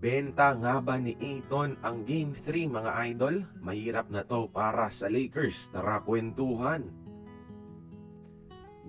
Benta nga ba ni Ayton ang Game 3 mga idol? Mahirap na to para sa Lakers. Tara kwentuhan.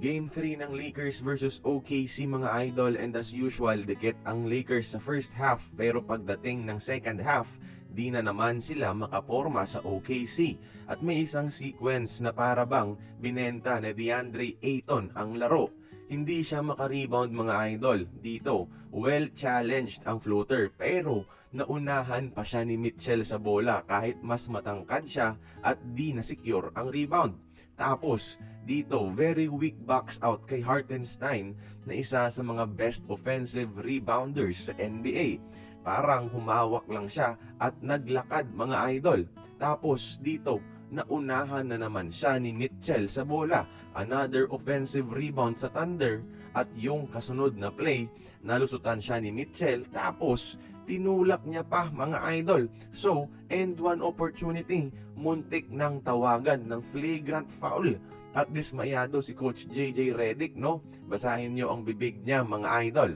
Game 3 ng Lakers versus OKC mga idol, and as usual, dikit ang Lakers sa first half, pero pagdating ng second half, di na naman sila makaporma sa OKC. At may isang sequence na para bang binenta ni DeAndre Ayton ang laro. Hindi siya makarebound mga idol. Dito, well challenged ang floater, pero naunahan pa siya ni Mitchell sa bola kahit mas matangkad siya at di na secure ang rebound. Tapos, dito, very weak box out kay Hartenstein na isa sa mga best offensive rebounders sa NBA. Parang humawak lang siya at naglakad mga idol. Tapos dito, naunahan na naman siya ni Mitchell sa bola. Another offensive rebound sa Thunder, at yung kasunod na play, nalusutan siya ni Mitchell tapos tinulak niya pa mga idol. So, end one opportunity, muntik ng tawagan ng flagrant foul. At dismayado si Coach JJ Redick, no? Basahin niyo ang bibig niya mga idol.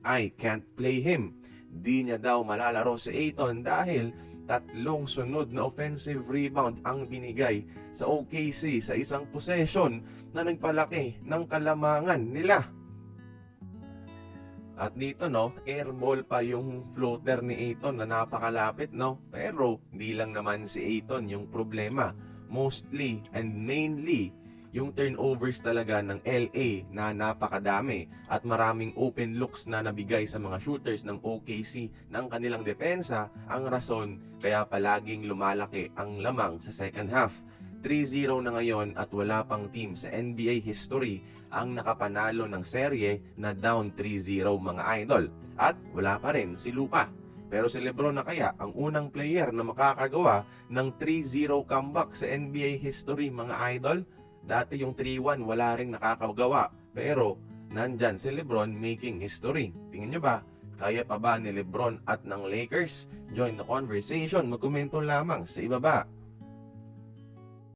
I can't play him. Di niya daw malalaro si Ayton dahil tatlong sunod na offensive rebound ang binigay sa OKC sa isang possession na nagpalaki ng kalamangan nila. At dito no, airball pa yung floater ni Ayton na napakalapit no. Pero di lang naman si Ayton yung problema. Mostly and mainly yung turnovers talaga ng LA na napakadami at maraming open looks na nabigay sa mga shooters ng OKC ng kanilang depensa ang rason kaya palaging lumalaki ang lamang sa second half. 3-0 na ngayon at wala pang team sa NBA history ang nakapanalo ng serye na down 3-0 mga idol. At wala pa rin si Luka. Pero si LeBron na kaya ang unang player na makakagawa ng 3-0 comeback sa NBA history mga idol. Dati yung 3-1 wala ring nakakagawa, pero nandyan si LeBron making history. Tingin nyo ba, kaya pa ba ni LeBron at ng Lakers? Join the conversation, magkomento lamang sa ibaba.